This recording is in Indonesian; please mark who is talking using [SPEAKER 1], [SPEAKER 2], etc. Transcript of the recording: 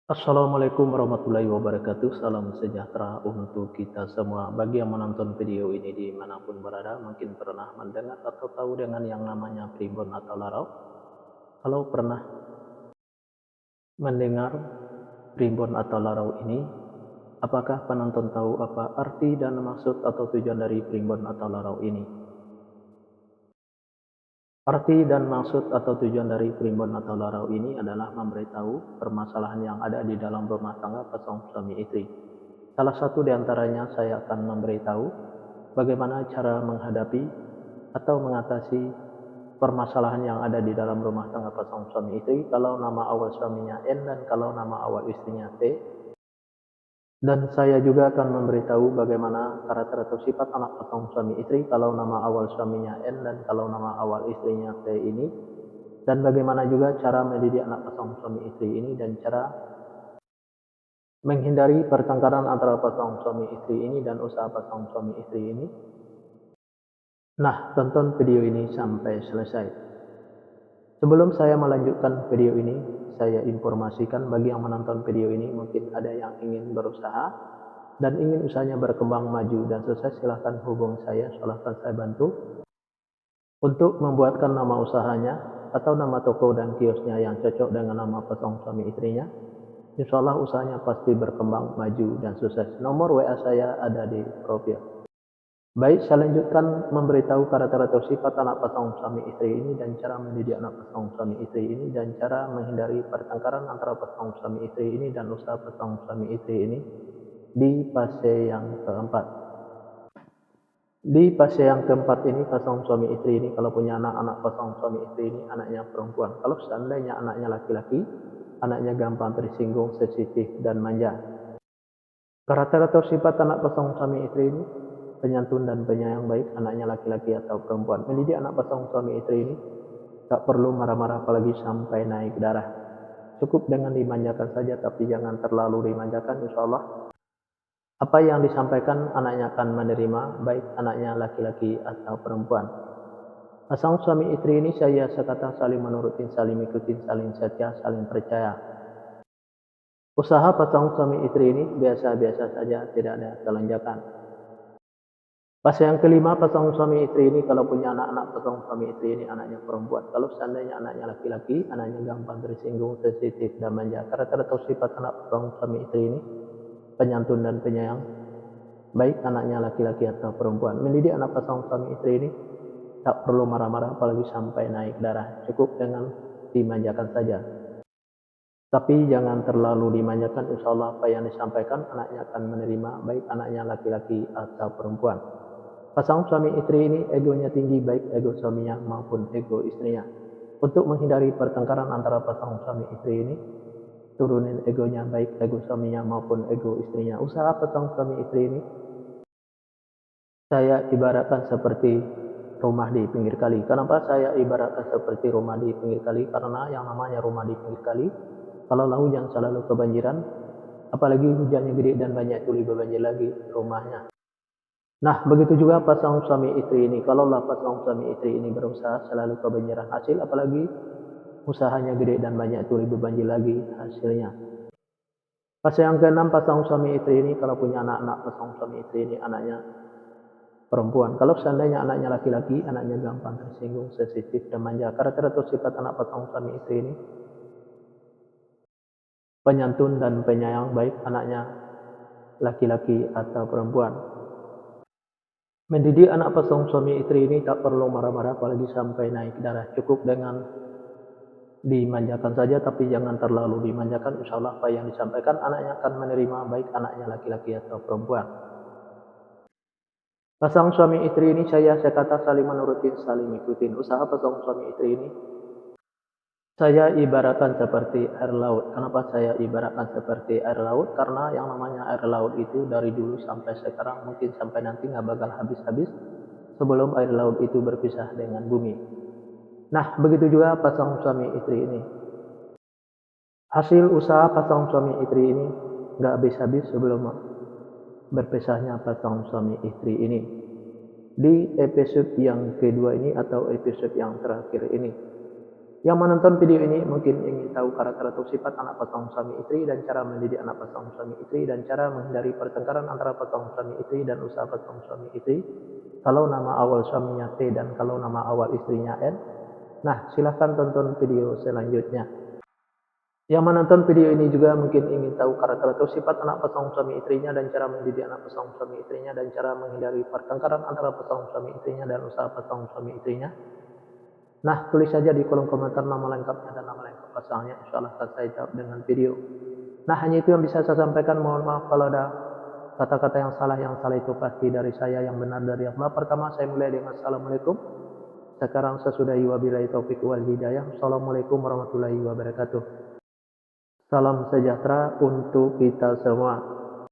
[SPEAKER 1] Assalamualaikum warahmatallahi wabarakatuh. Salam sejahtera untuk kita semua. Bagi yang menonton video ini dimanapun berada, mungkin pernah mendengar atau tahu dengan yang namanya primbon atau larau. Kalau pernah mendengar primbon atau larau ini, apakah penonton tahu apa arti dan maksud atau tujuan dari primbon atau larau ini? Arti dan maksud atau tujuan dari primbon atau larau ini adalah memberitahu permasalahan yang ada di dalam rumah tangga pasangan suami istri. Salah satu di antaranya saya akan memberitahu bagaimana cara menghadapi atau mengatasi permasalahan yang ada di dalam rumah tangga pasangan suami istri kalau nama awal suaminya N dan kalau nama awal istrinya T. Dan saya juga akan memberitahu bagaimana karakter atau sifat anak pasangan suami istri kalau nama awal suaminya N dan kalau nama awal istrinya T ini. Dan bagaimana juga cara mendidik anak pasangan suami istri ini dan cara menghindari pertengkaran antara pasangan suami istri ini dan usaha pasangan suami istri ini. Nah, tonton video ini sampai selesai. Sebelum saya melanjutkan video ini, saya informasikan bagi yang menonton video ini mungkin ada yang ingin berusaha dan ingin usahanya berkembang maju dan sukses, silahkan hubungi saya, silahkan saya bantu untuk membuatkan nama usahanya atau nama toko dan kiosnya yang cocok dengan nama pasangan suami istrinya. Insya Allah usahanya pasti berkembang maju dan sukses. Nomor WA saya ada di profil. Baik, saya lanjutkan memberitahu karakter atau sifat anak pasangan suami istri ini dan cara mendidik anak pasangan suami istri ini dan cara menghindari pertengkaran antara pasangan suami istri ini dan usaha pasangan suami istri ini di fase yang keempat. Di fase yang keempat ini pasangan suami istri ini kalau punya anak pasangan suami istri ini anaknya perempuan. Kalau seandainya anaknya laki-laki, anaknya gampang tersinggung, sensitif dan manja. Karakter atau sifat anak pasangan suami istri ini penyantun dan penyayang, baik anaknya laki-laki atau perempuan. Mendidik anak pasangan suami istri ini tak perlu marah-marah apalagi sampai naik darah. Cukup dengan dimanjakan saja, tapi jangan terlalu dimanjakan. Insya Allah apa yang disampaikan anaknya akan menerima, baik anaknya laki-laki atau perempuan. Pasangan suami istri ini saya sekata saling menurutin, saling ikutin, saling setia, saling percaya. Usaha pasangan suami istri ini biasa-biasa saja, tidak ada kelenjakan. Fase yang kelima pasangan suami istri ini kalau punya anak-anak pasangan suami istri ini anaknya perempuan. Kalau seandainya anaknya laki-laki, anaknya gampang tersinggung, sensitif dan manja. Karakter atau sifat anak pasangan suami istri ini penyantun dan penyayang, baik anaknya laki-laki atau perempuan. Mendidik anak pasangan suami istri ini tak perlu marah-marah apalagi sampai naik darah. Cukup dengan dimanjakan saja. Tapi jangan terlalu dimanjakan, insya Allah apa yang disampaikan anaknya akan menerima, baik anaknya laki-laki atau perempuan. Pasangan suami istri ini egonya tinggi, baik ego suaminya maupun ego istrinya. Untuk menghindari pertengkaran antara pasangan suami istri ini, turunin egonya, baik ego suaminya maupun ego istrinya. Usaha pasangan suami istri ini saya ibaratkan seperti rumah di pinggir kali. Kenapa saya ibaratkan seperti rumah di pinggir kali? Karena yang namanya rumah di pinggir kali, kalau hujan selalu kebanjiran, apalagi hujannya gede dan banyak tuli berbanjir lagi rumahnya. Nah, begitu juga pasangan suami istri ini. Kalaulah pasangan suami istri ini berusaha selalu kebanjiran hasil, apalagi usahanya gede dan banyak tuli berbanjir lagi hasilnya. Fase yang keenam pasangan suami istri ini kalau punya anak-anak pasangan suami istri ini anaknya perempuan. Kalau seandainya anaknya laki-laki, anaknya gampang tersinggung, sensitif dan manja. Karakter atau sifat anak pasangan suami istri ini penyantun dan penyayang, baik anaknya laki-laki atau perempuan. Mendidik anak pasangan suami istri ini tak perlu marah-marah apalagi sampai naik darah. Cukup dengan dimanjakan saja, tapi jangan terlalu dimanjakan. Insya Allah apa yang disampaikan anaknya akan menerima, baik anaknya laki-laki atau perempuan. Pasangan suami istri ini saya kata saling menurutin, saling ikutin. Usaha pasangan suami istri ini saya ibaratkan seperti air laut. Kenapa saya ibaratkan seperti air laut? Karena yang namanya air laut itu dari dulu sampai sekarang mungkin sampai nanti nggak bakal habis-habis sebelum air laut itu berpisah dengan bumi. Nah, begitu juga pasangan suami istri ini. Hasil usaha pasangan suami istri ini nggak habis-habis sebelum berpisahnya pasangan suami istri ini. Di episode yang kedua ini atau episode yang terakhir ini, Yang menonton video ini mungkin ingin tahu karakter atau sifat anak pasangan suami istri dan cara mendidik anak pasangan suami istri dan cara menghindari pertengkaran antara pasangan suami istri dan usaha pasangan suami istri. Kalau nama awal suaminya T dan kalau nama awal istrinya N. Nah, silahkan tonton video selanjutnya. Yang menonton video ini juga mungkin ingin tahu karakter atau sifat anak pasangan suami istrinya dan cara mendidik anak pasangan suami istrinya dan cara menghindari pertengkaran antara pasangan suami istrinya dan usaha pasangan suami istrinya. Nah, tulis saja di kolom komentar nama lengkapnya dan nama lengkap pasalnya. Insya Allah akan saya jawab dengan video. Nah, hanya itu yang bisa saya sampaikan. Mohon maaf kalau ada kata-kata yang salah. Yang salah itu pasti dari saya, yang benar dari Allah. Pertama, saya mulai dengan Assalamualaikum. Sekarang sesudahi wabillahi taufiq wal hidayah. Assalamualaikum warahmatullahi wabarakatuh. Salam sejahtera untuk kita semua.